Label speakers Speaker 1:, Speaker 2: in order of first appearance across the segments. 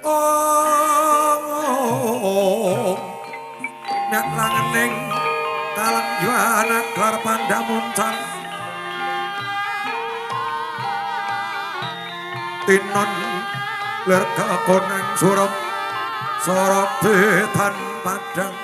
Speaker 1: Oh, nek langening kalengjuan klar pandamuncan tinon ler kakoneng surep sorot betan padang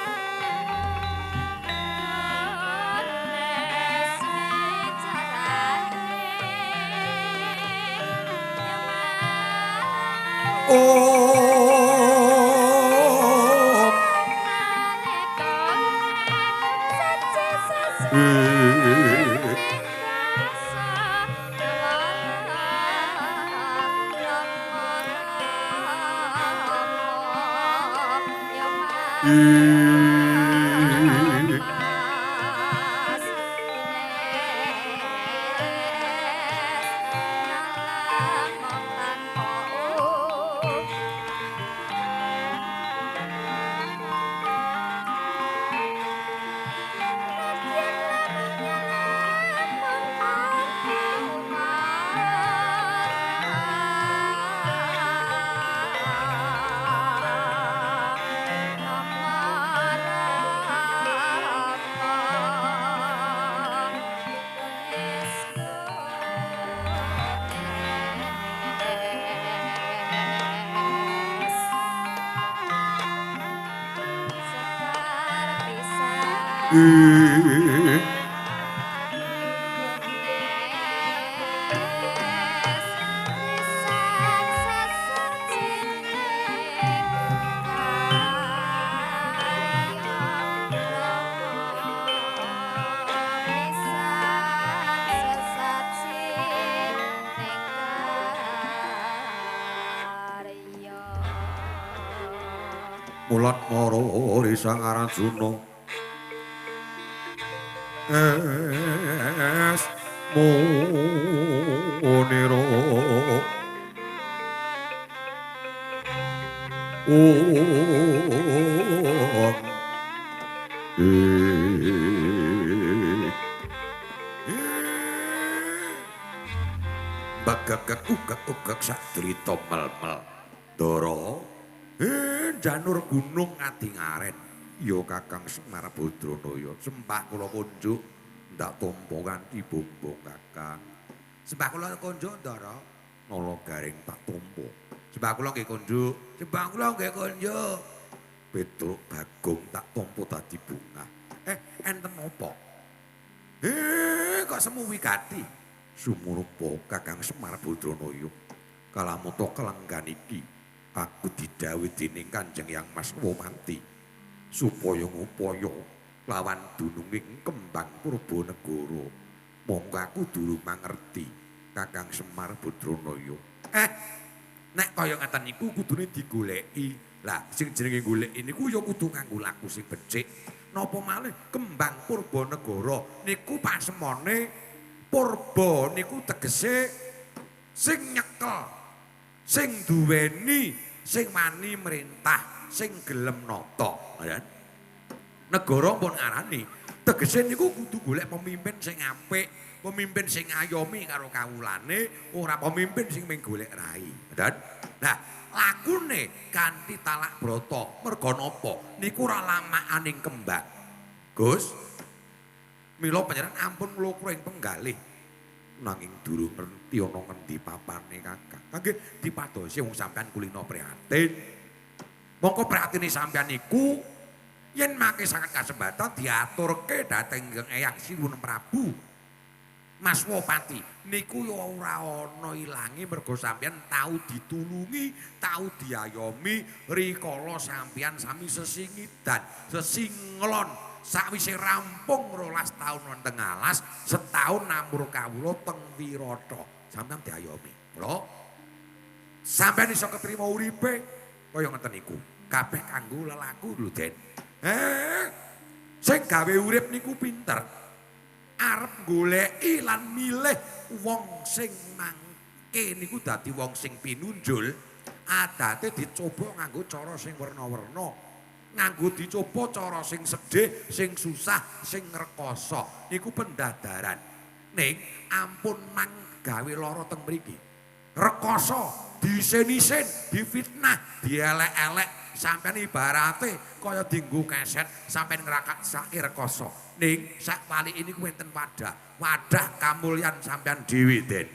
Speaker 1: mulat moro risang Arjuna es muniro bagagak ugak sak drita mel-mel Dara janur gunung ngadingaren ya Kakang Semar Badranaya sembah kula kunjuk ndak tampa kanthi bombong Kakang sembah kula kunjuk Ndara nala garing tak tampa sembah kula nggih kunjuk sembah kula nggih kunjuk Petruk Bagong tak tampa dadi bungah enten apa kok semu wigati sumurupa Kakang Semar Badranaya kalamuta kelenggan iki aku didhawuhi dening Kanjeng Yang Mas Womanti supaya ngupaya lawan dununging kembang Purbanegara. Monggo aku durung mangerti Kakang Semar Badranaya. Nek kaya ngaten niku kudune digoleki. Lah sing jenenge goleki niku ya kudu nganggo laku sing becik. Napa malih kembang Purbanegara niku pasemone purba niku tegese sing nyekel, sing duweni, sing wani merintah, sing gelem nata. Negara pun ngarani tegese niku kudu golek pemimpin sing apik, pemimpin sing ayomi karo kawulane, ora pemimpin sing mung golek rai. Nah, lakune kanthi talak brata merga napa? Niku ora lamakaning kembang. Gus, mila panjenengan ampun mlokro ing penggalih. Nanging durung ngerti ana ngendi papane Kakang. Kangge dipadosi wong sampean kulina prihatin. Mongko prihatine sampean niku yen mangke sanget kasembatan diaturke dhateng Eyang Sinuwun Prabu Mas Wopati niku ya ora ana ilange mergo sampeyan tau ditulungi, tau diayomi rikala sampeyan sami sesingidan, sesinglon sakwise rampung 12 taun wonten alas, setahun namur kawula teng Wirata. Sampeyan diayomi. Lho. Sampeyan iso ketrima uripe kaya ngeten niku. Kabeh kanggo lelaku lho, Den. Sing gawe urip niku pinter. Arep goleki lan milih wong sing mangke niku dadi wong sing pinunjul, adate dicoba nganggo cara sing werna-werna, nganggo dicoba cara sing sedih, sing susah, sing ngrekoso. Niku pendadaran. Ning ampun mang gawe lara teng mriki. rekoso, disin-isin, difitnah, dielek-elek, sampean ibarate kaya dienggo keset sampean ngrakasake rekoso. Ning sak wali ini wonten wadah kamulyan sampean dhewe Den.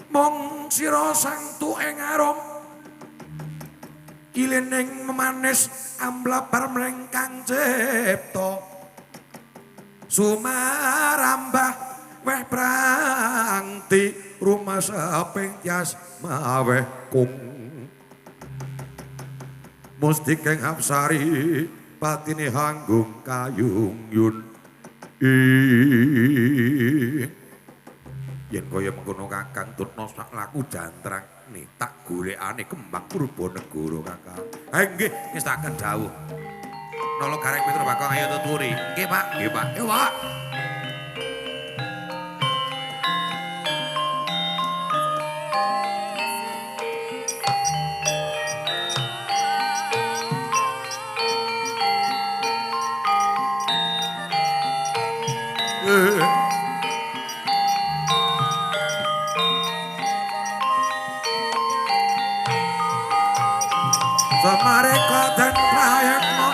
Speaker 1: Mong sira sang tueng arum ilining memanis amblabar mlengkang cipta sumarambah weh prangti rumah saping tias maweh kung musti keng apsari patine hanggung kayung yun yen kaya mengkono kakang turna sak laku jantrang nih tak golekane kembang Purbanegara kakang nggih ngestaken dawuh nolo gareng Mitra Bakong ayo tuturi nggih Pak nggih Pak nggih Pak Samareka dan prayekna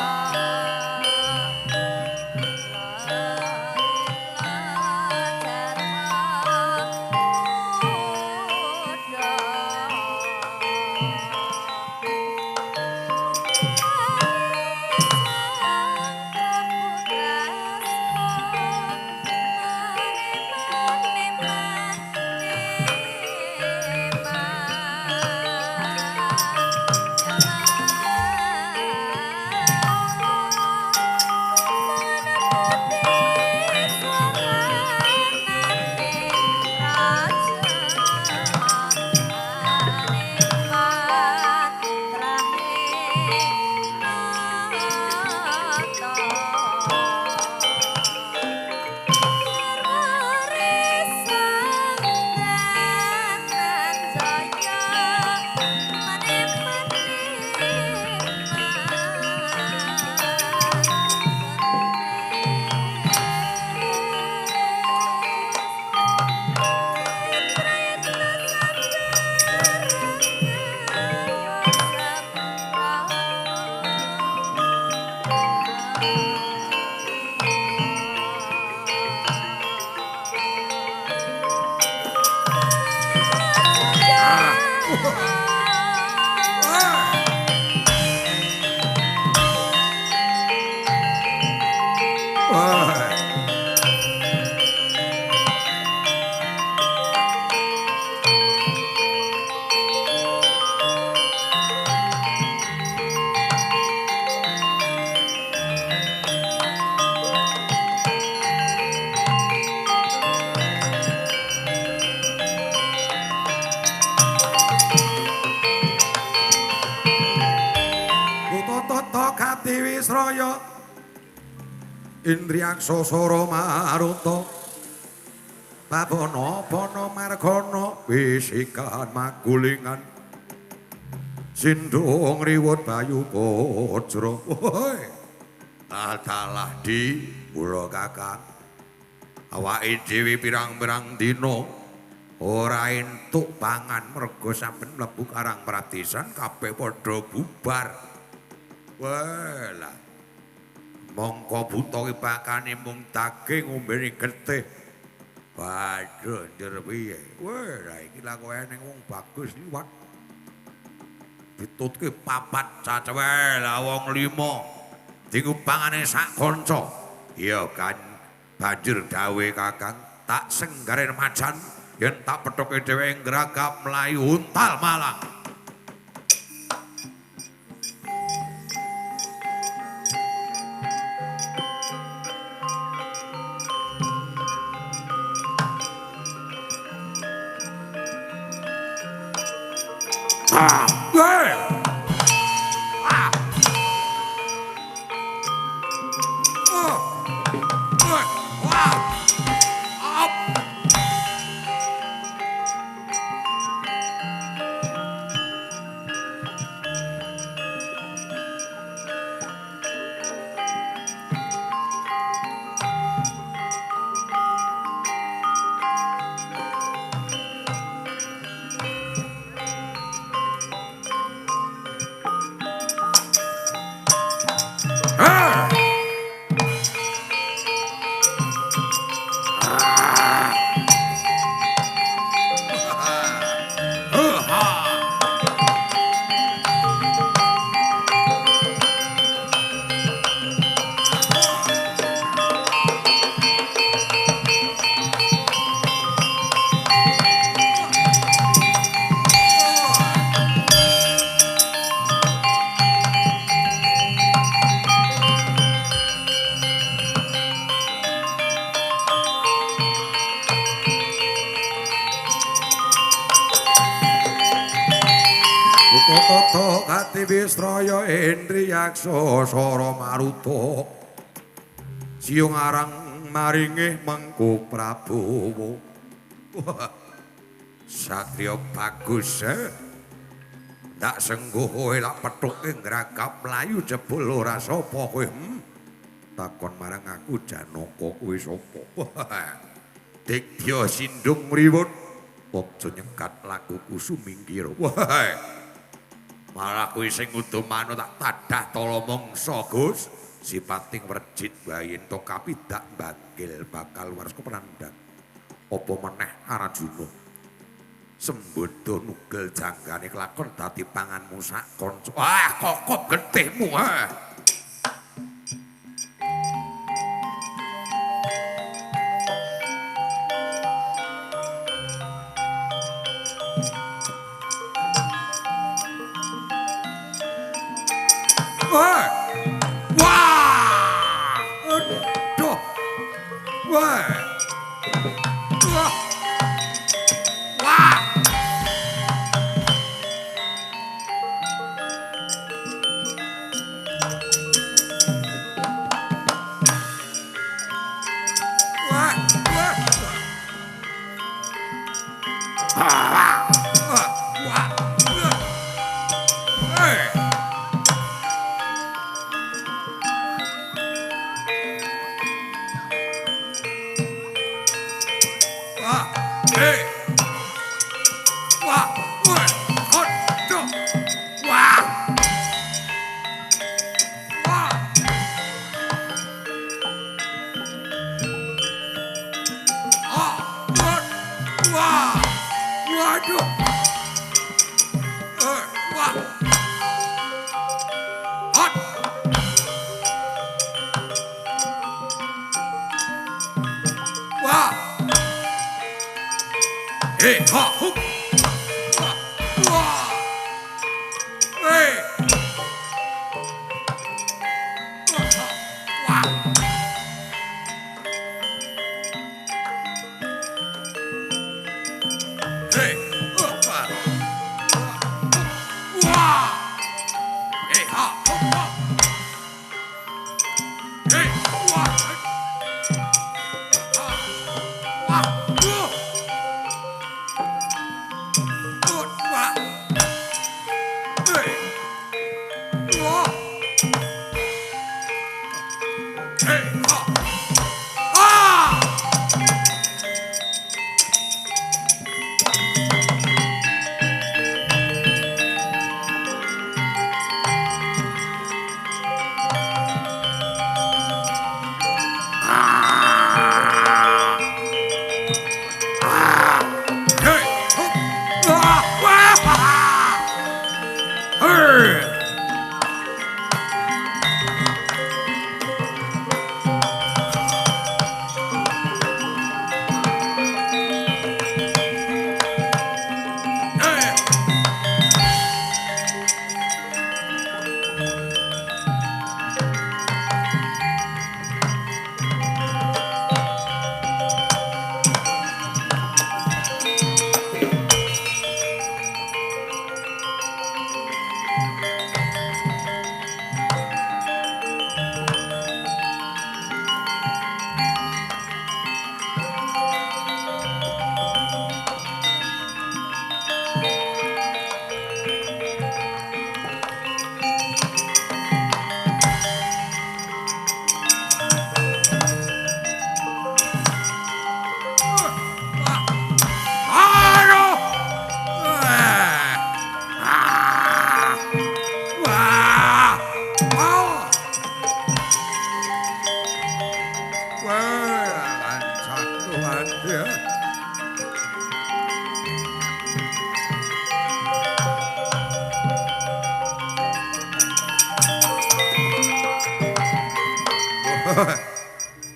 Speaker 1: Wisraya Indriyaksa Sara Maruta Pabana Margana wisikan magulingan Sindhung riwut Bayu Wajra dalah di kula kakang awake dhewe pirang-pirang dina ora entuk pangan merga sampun mlebu Karang Pradesan kabeh padha bubar. Walah mongko buta ki pakane mung daging ngombene getih. Waduh njer piye? Wah iki lak kowe ning wong bagus liwat. Ditutke papat cacewe lah wong 5. Dienggo pangane sak kanca. Iya kan banjur dawuhe Kakang tak senggare macan yen tak pethoke dhewe ngragap mlayu untal Malang. Toto Kati Wisraya Indriyaksa Sara Maruta Siung arang maringih Mengku Prabowo. Satria bagus ndak sengguh kowe lak pethuke ngragap mlayu jebul ora sapa kowe. Takon marang aku Janaka kowe sapa? Dikya sindung mriwut aja nyekat lakuku sumingkir. Malah kowe sing udu manut tak tadah tala mangsa, Gus. Sipating werjit bayi ento kapidak bangkil bakal waras penandang. Apa meneh Arjuna sembodo nugel janggane kelakon dadi panganmu sak kanca. Kokop getihmu Wah! Aduh! Wah! Wah! Wah!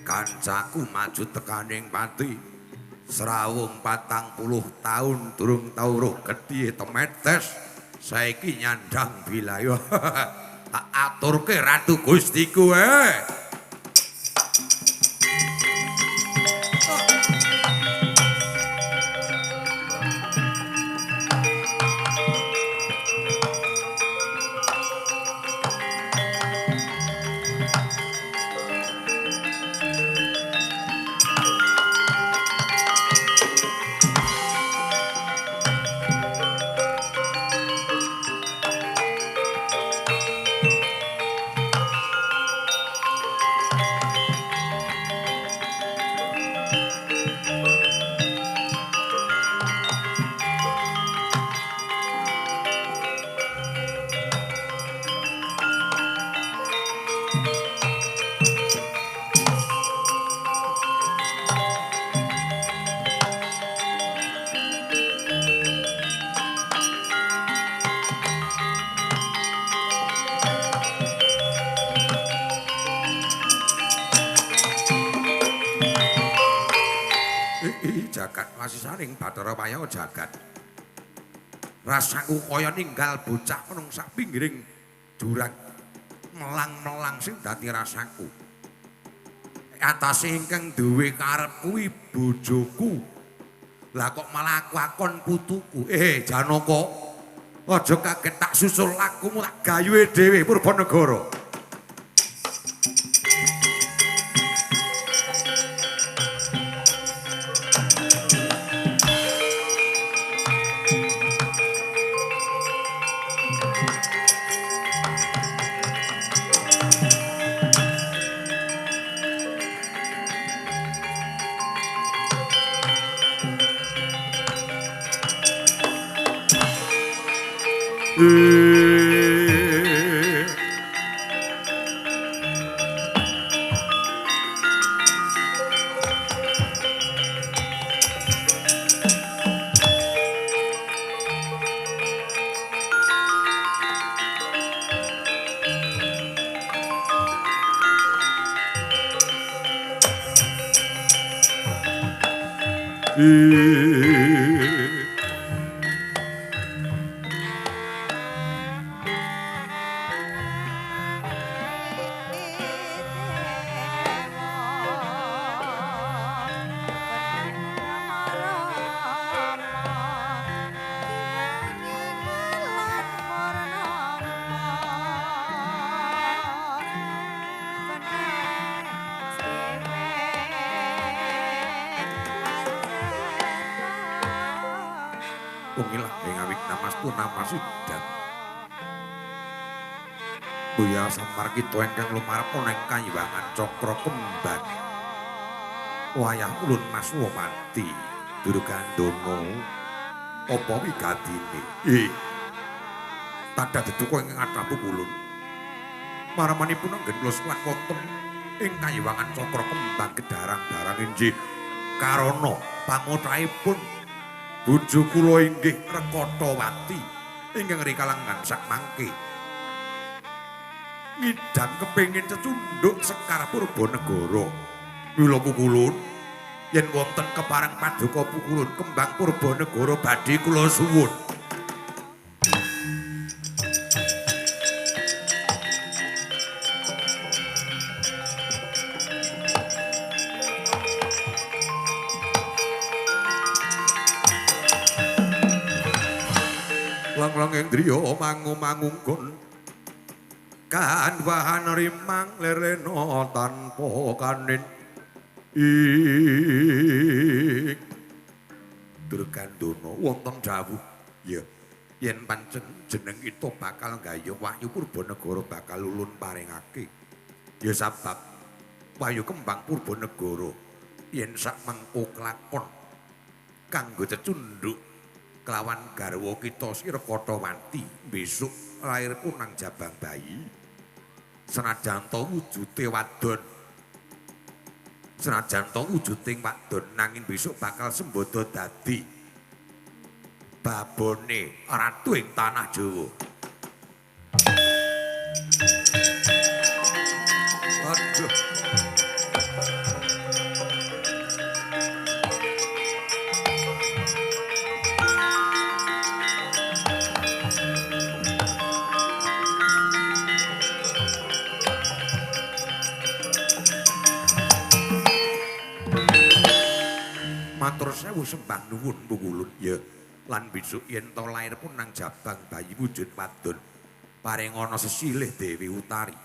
Speaker 1: Kancaku maju tekaning pati serawung 40 taun durung tau roh gedhe temetes saiki nyandang bilayo tak aturke Ratu Gustiku Jagat wasisaning Bathara Wayah jagat. Rasaku kaya ninggal bocah menung sak pinggiring jurang melang-melang sing dadi rasaku. Atase ingkang duwe karep kuwi bojoku. Lah kok malah aku akon putuku. Janaka, aja kaget tak susul lakumu tak gayuhe dhewe Purbanegara. Pungilah ngawik namastu namasudan. Buya Samar kita ingkang lumarep ana ing kayiwangan cakra kembang. Wayah ulun Mas Womanti Durgandana apa wigatine? Tandha deduka ingkang atrapu kulun. Maramanipun anggen kula suwan wonten ing kayiwangan cakra kembang gedarang-darang inggih karana pamotrahipun bojo kula inggih Rekatawati ingkang rikalang ngansak mangke ngidang kepengin cecunduk Sekar Purbanegara. Mila pukulun yen wonten kepareng paduka pukulun kembang Purbanegara badhe kula suwun. Lang-lang Indriya mangu-mangungkon kanwahan rimang lerena tanpa kanin Durgandana wonten dawuh ya yen pancen jeneng itu bakal gaya wahyu Purbanegara bakal ulun paringake ya sabab wahyu kembang Purbanegara yen sak mengko kelakon kanggo cecunduk kelawan garwa kita si Rekatawati besok lair punang jabang bayi senajan to wujude wadon senajan to wujuding wadon nanging besok bakal sembada dadi babone ratu ing tanah Jawa. Aduh. Matur sewu sembah nuwun pukulun ya lan besok yen to lair pun nang jabang bayi wujud wadon paring ana sesilih Dewi Utari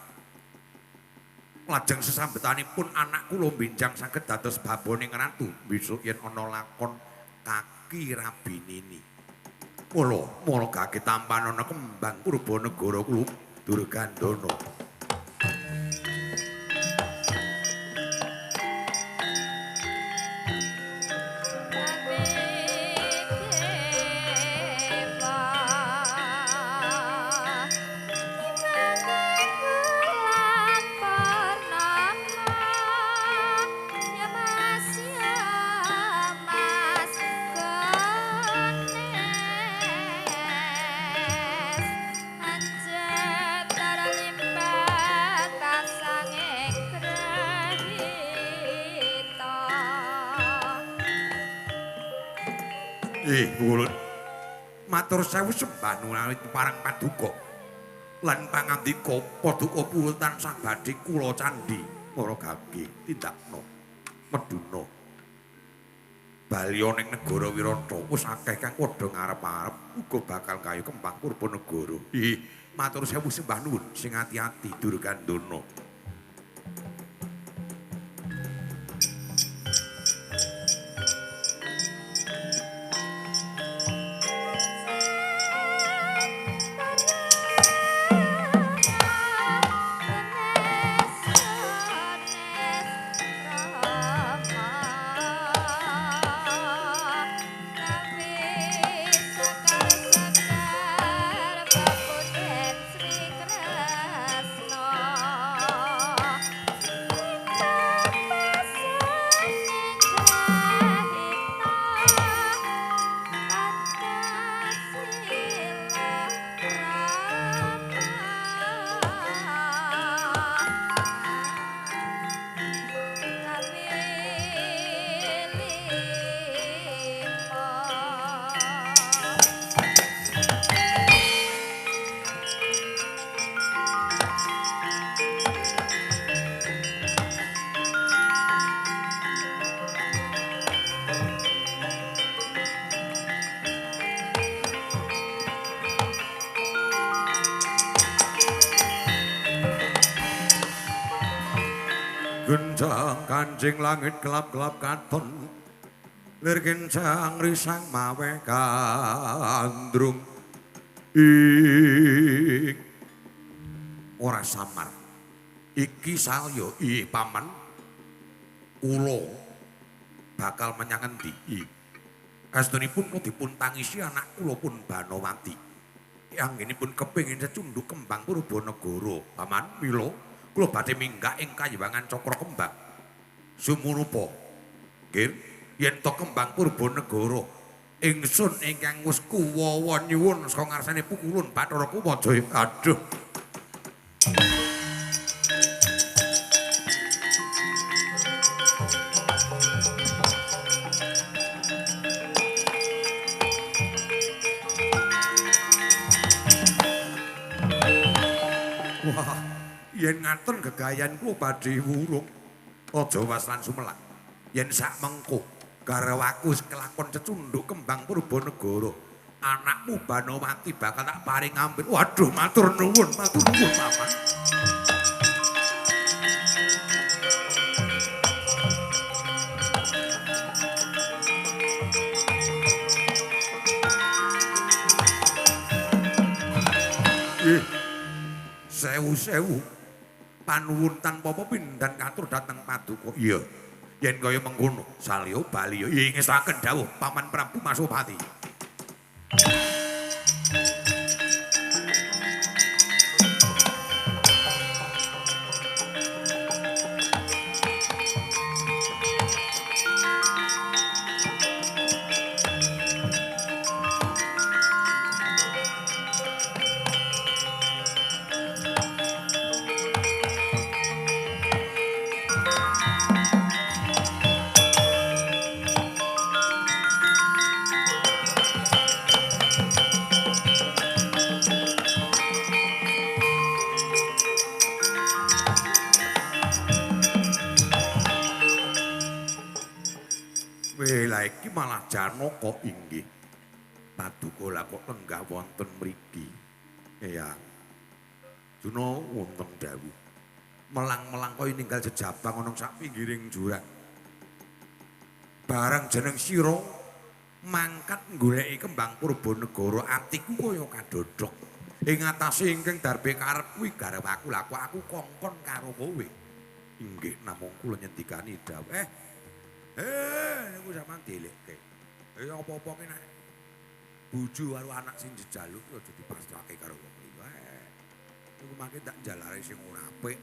Speaker 1: lajeng sesambetanipun anak kula benjang saged dados baboning ratu besok yen ana lakon kaki rabinini mula gage tampan ana kembang Purbanegara kula Durgandana.
Speaker 2: Anjet tara limbah
Speaker 1: Wulun. Matur sewu sembah nuwun parang paduka. Lan pangandika paduka puhun tansah badhe kula candhi para gage tindakna meduna. Balya ning negara Wirata wis akeh kang padha ngarep-arep uga bakal kayu kembang Purbanegara. Matur sewu sembah nuwun sing ati-ati Durgandana. Genjang kanjing langit gelap-gelap katon lir genjang risang mawe kandrung ing ora samar iki salya paman kula bakal menyang endi astunipun kula dipun tangisi anak kula pun Banowati anggenipun kepingin secundhuk kembang Purbanegara paman mila kula badhe minggah ing Kayiwangan Cakra Kembang. Sumurupa, nggih, yen to kembang Purbanegara, ingsun ingkang wis kuwawa nyuwun saka ngarsane pukulun Bathara Kumajaya. Aduh. Wah. Yen ngaten gegayan kula badhe wurung aja waslan sumelang yen sak mengko garwaku wis kelakon cecundhuk kembang Purbanegara anakmu Banowati bakal tak paring ampir. Waduh matur nuwun paman. Sewu-sewu panuwun tanpa pepindhan katur dhateng paduka. Iya. Yen kaya mengkono, salya bali ya ngesaken dawuh Paman Prabu Masopati. Lah iki malah Janaka inggih. Paduka lah kok lenggah wonten mriki. Eyang. Duna wonten dawuh. Melang-melang kaya ninggal jejabang ana sak pinggiring jurang. Barang jeneng sira mangkat goleki kembang Purbanegara atiku kaya kadodhok. Ing atase ingkang darbe karep kuwi garwaku lah aku kongkon karo kowe. Inggih namung kula nyendikani dawuh. Niku sampean dielekke. Apa-apa ki nek bojo karo anak sing jejaluk aja dipasrahke karo wong liya. Niku mangke tak jalare sing ora apik.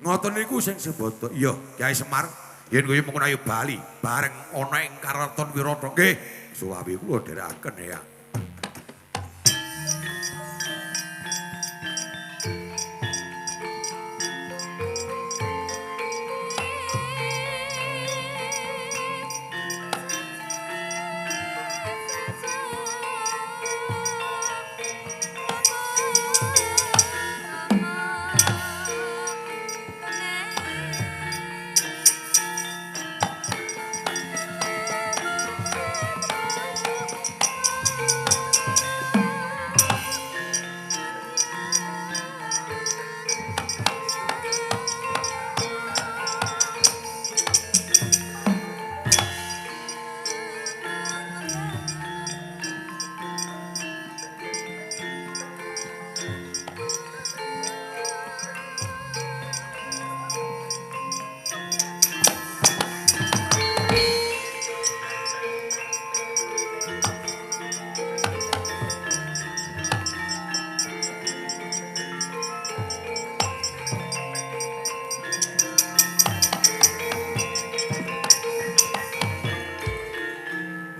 Speaker 1: Ngoten niku sing sebata. Iya, Kyai Semar, yen kowe mengko ayo bali bareng ana ing Karaton Wirata nggih. Suwawi kula dherekaken ya.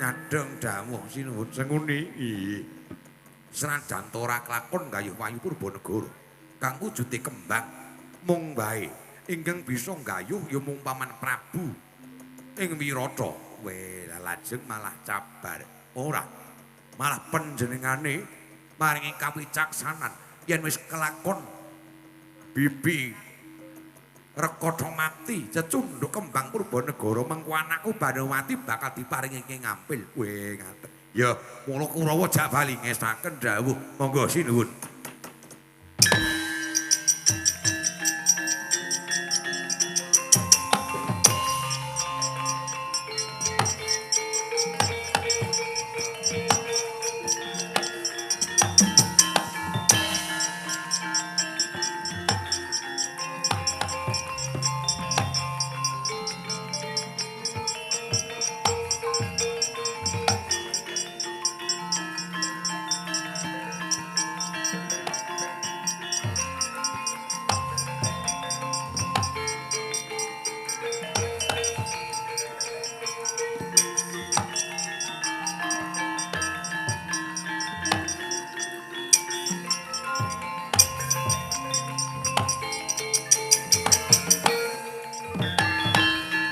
Speaker 1: Kadang dawuh sinuwun senguni senajan ora kelakon gayuh wayu Purbanegara kang wujude kembang mung wae ingkang bisa gayuh ya mung Paman Prabu ing Wirata. Lajeng malah cabar. Ora. Malah panjenengane maringi kawicaksanan yen wis kelakon bibi Rekata mati cecunduk kembang Purbanegara mengko anakku Banowati bakal diparingi ngampil. Ngaten. Ya, mula Kurawa jak bali ngesaken dawuh. Monggo sinuwun.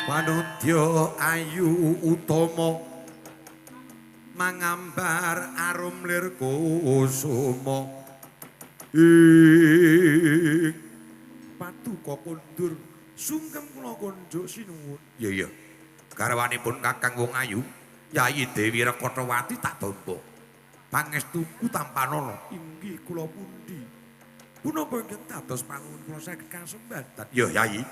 Speaker 1: Manudya ayu utama mangambar arum lir kusuma ing paduka kondur sungkem kula kandha sinuwun. Iya garwanipun Kakang Wong Ayu Yayi Dewi Rekatawati tak tampa pangestuku tampanana inggih kula pundi punapa ingkang dados panuwun kula saged kasembatan. Ya Yayi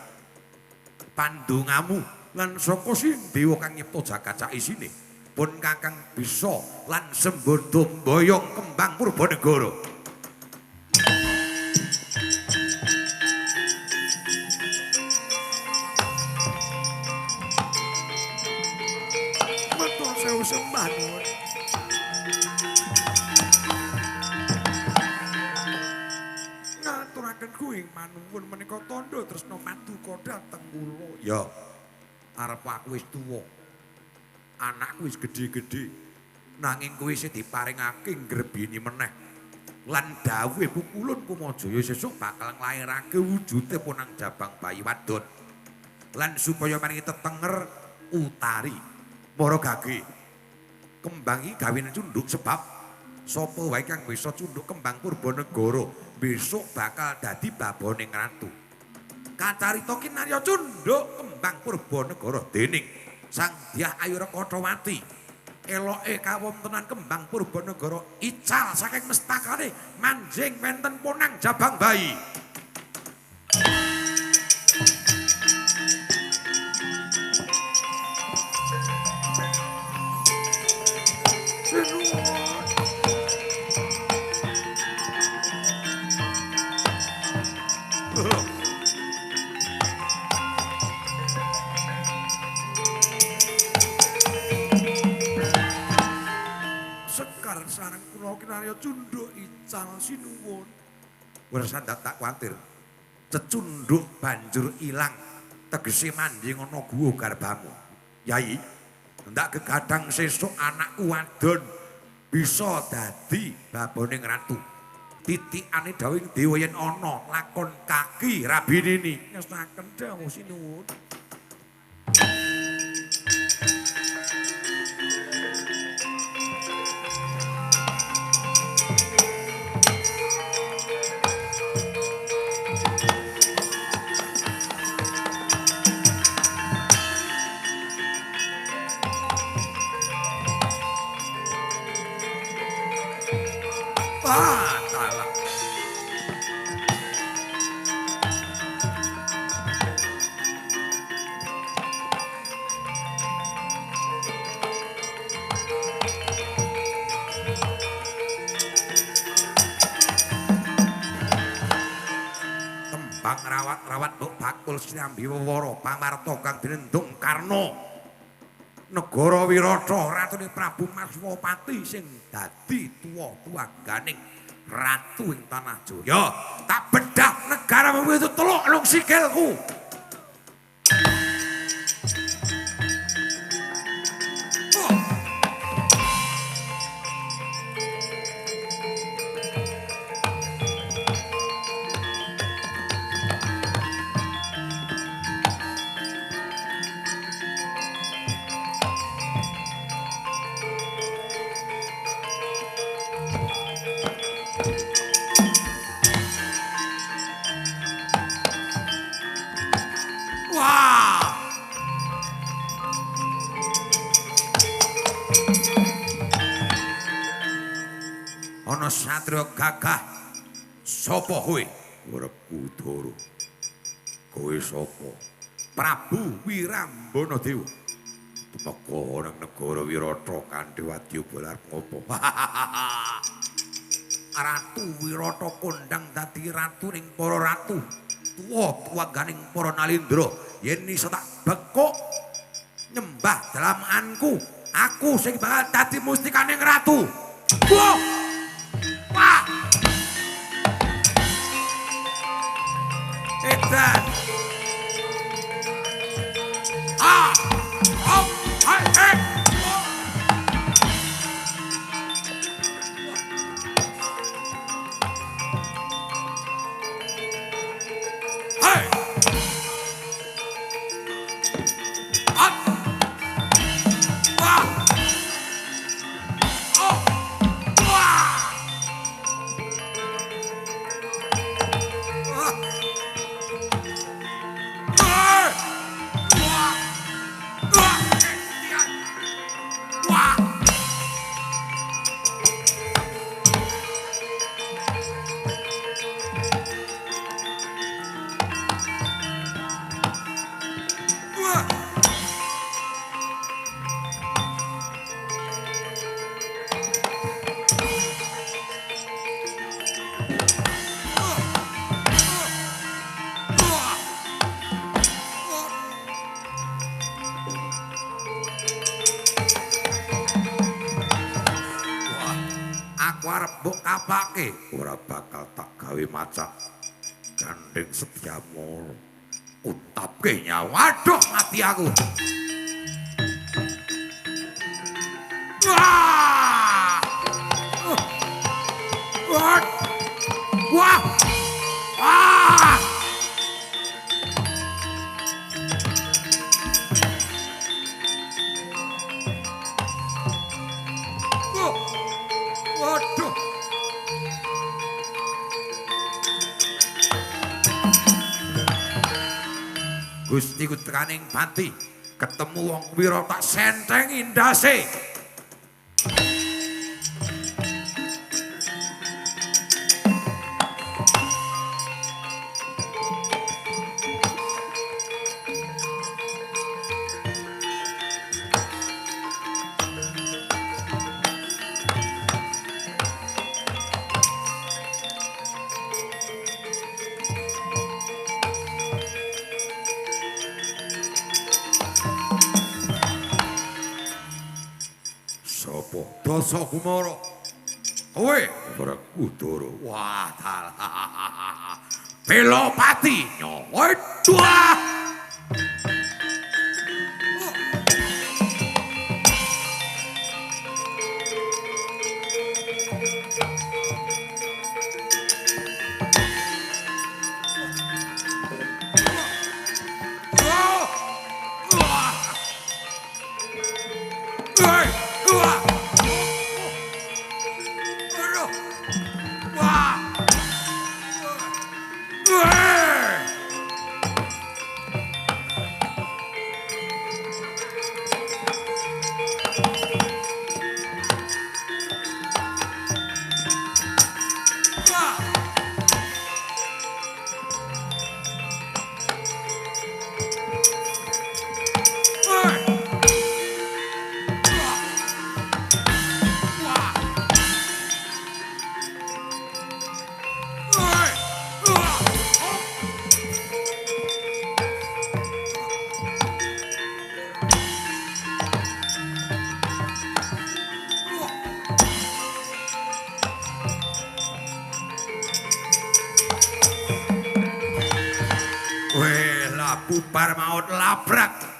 Speaker 1: pandongamu lan saka sing dewa kang nyipta jagat sak isine pun Kakang bisa lan sembada mboyong kembang Purbanegara. Matur sewu sembah nuwun. Ngaturaken kuing manuwun menika tandha tresna paduka dhateng kula. Ya. Arep aku wis tuwa. Anakku wis gedhe-gedhe. Nanging kowe isih diparingake ngrebini meneh. Lan dawuhe pukulun Kumajaya sesuk bakal nglairake wujude punang jabang bayi wadon. Lan supaya maringi tetenger utari. Para gage. Kembang iki gawene cundhuk sebab sapa wae kang bisa cundhuk kembang Purbanegara besok bakal dadi baboning ratu. Kacarita kinarya cundhuk kembang Purbanegara dening Sang Dyah Ayu Rekatawati. Eloke kawontenan kembang Purbanegara ical saking mestakane manjing wenten punang jabang bayi. Sekar sareng kula kinarya cundhuk ical sinuwun. Ora sandak tak kuwatir. Cecundhuk banjur ilang tegese manjing ana guwa garbamu. Yai, ndak gegadang sesuk anakku wadon bisa dadi baboning ratu. Titikane dawuh dewa yen ana lakon kaki rabinini. Ngestaken dawuh sinuwun. Talah. Kembang rawat-rawat mbok bakul sinambi wewara pamarta kang dinendung Karna. Negara Wirata Ratune Prabu Maswapati sing dadi tuwa-tuwaganing ratu ing tanah Jaya. Tak bedah negaramu itu teluk lung sikilku. Ana satriya gagah sapa kowe? Werkudara. Kowe sapa? Prabu Wirambana Dewa. Tumeka nang negara Wirata kanthi wadya bolar ngopo? Ratu Wirata kondhang dadi ratu ning para ratu. Tuwa-tuwaganing para nalindra yen isa tak bekuk nyembah dalamanku, aku sing bakal dadi mustikaning ratu. Wah! Wah! Edan. Ah! Oh! Hai! Hai! Hai! Ah! Wah! Oh! Wah! Aku arep mbok kapake, ora bakal tak gawe macak. Gandeng Setyamala. Untapke nyawa, aduh mati aku. Wah! Wah! Wah! Wah! Waduh. Gusti Kudraning Pati ketemu wong wira tak senteng indase. Dasa Kumara. Kowe Werkudara. Wah, dalah. Belopati nyawa. Wah! Bubar maut labrak.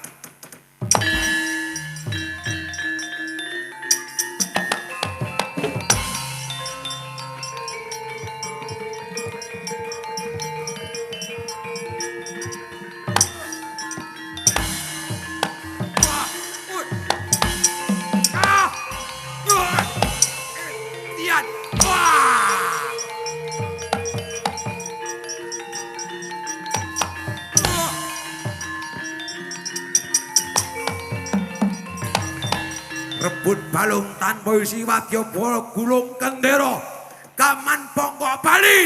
Speaker 1: rebut balung tanpa isi wadya bala gulung kendera kaman pongko Bali.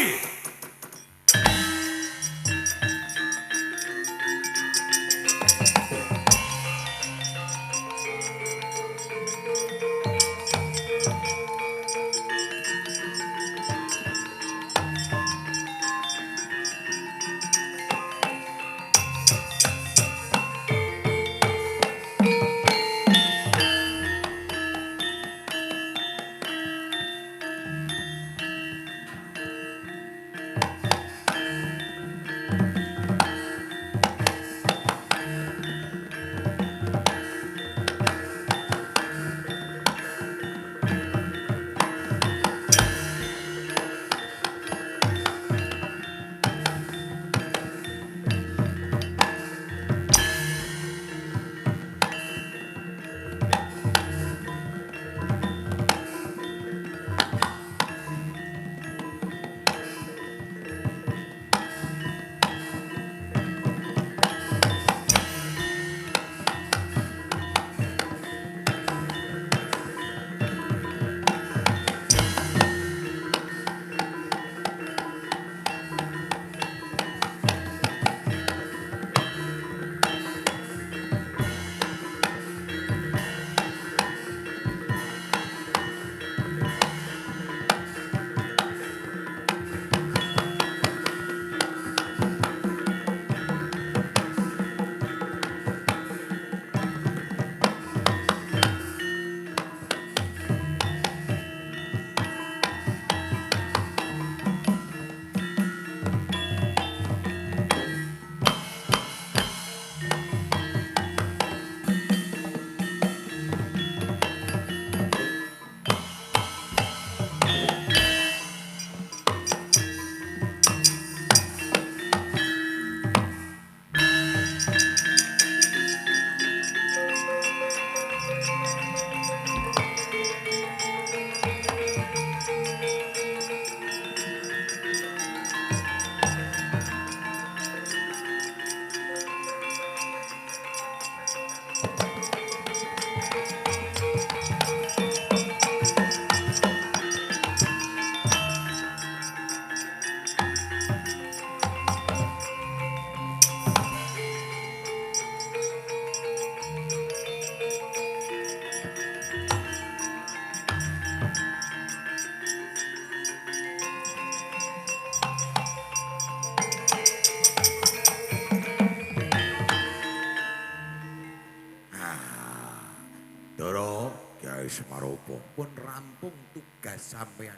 Speaker 1: Semaropo pun rampung tugas sampean.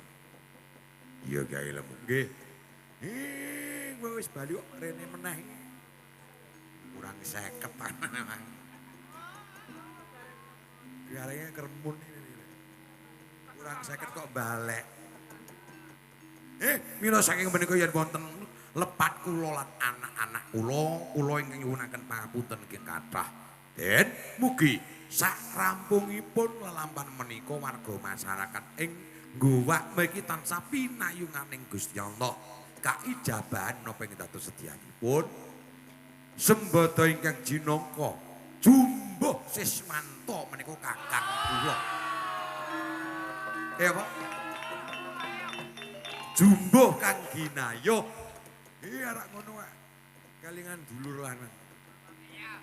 Speaker 1: Iya Kyai Lemu nggih. Wis bali kok rene meneh. Kurang 50 tenan. Garenge kermun ini. Kurang 50 kok balik. Mila saking menika yen wonten lepat kula lan anak-anak kula ingkang nyuwunaken pangapunten nggih kathah. Den mugi sak rampungipun lelampan menika warga masyarakat ing Guwak mriki tansah pinayunganing Gusti Allah kaijabahan napa ing dados sedyanipun sembada ingkang jinangka jumbuh siswanto menika kakang kula. Apa? Jumbuh Kang Ginayuh. Arek ngono wae. Kalingan dulur lanang.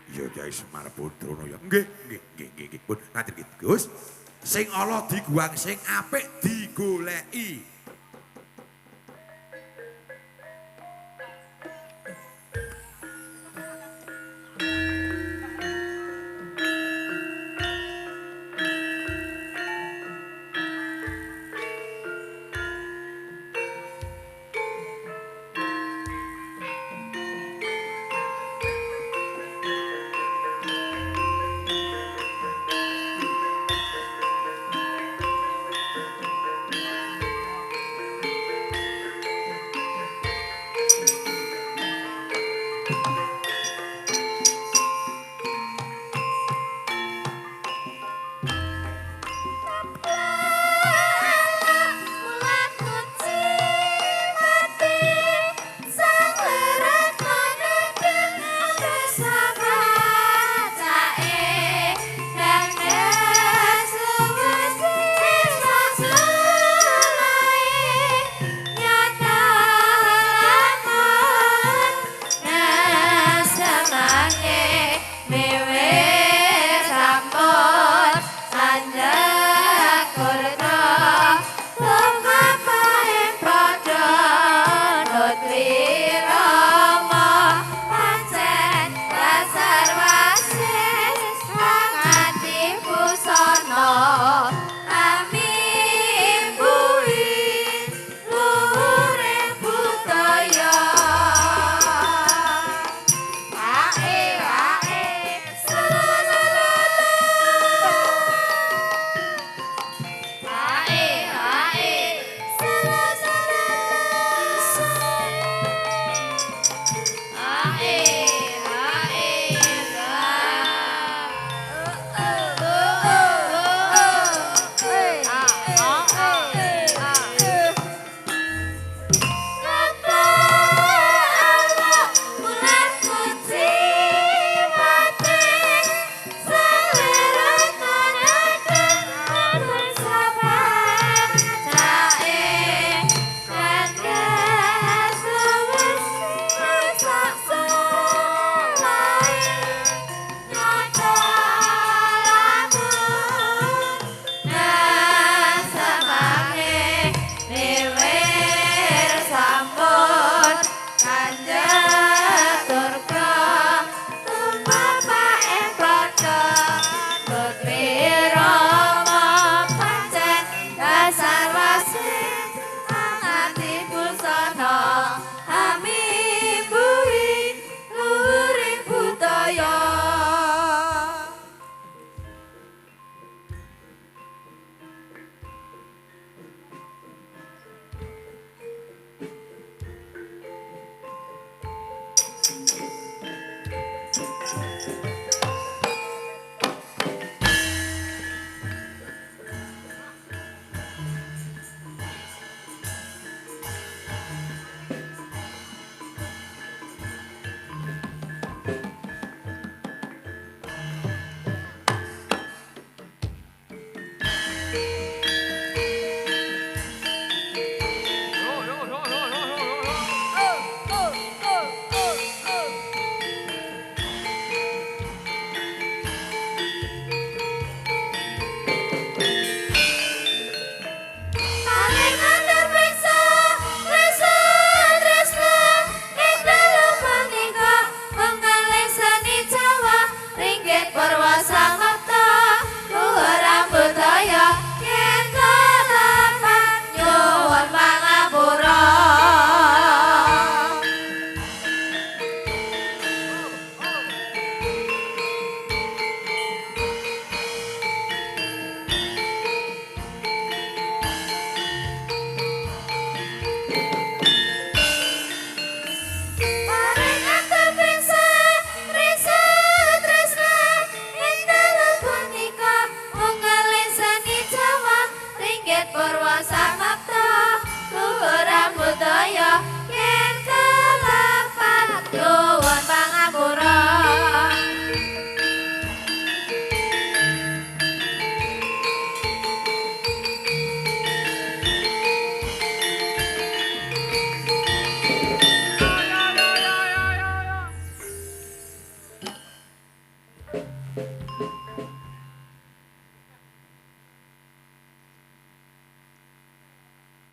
Speaker 1: Iya Kyai Semar Putrono ya. Nggih. Pun ngaten iki Gus. Sing ala diguang sing apik digoleki.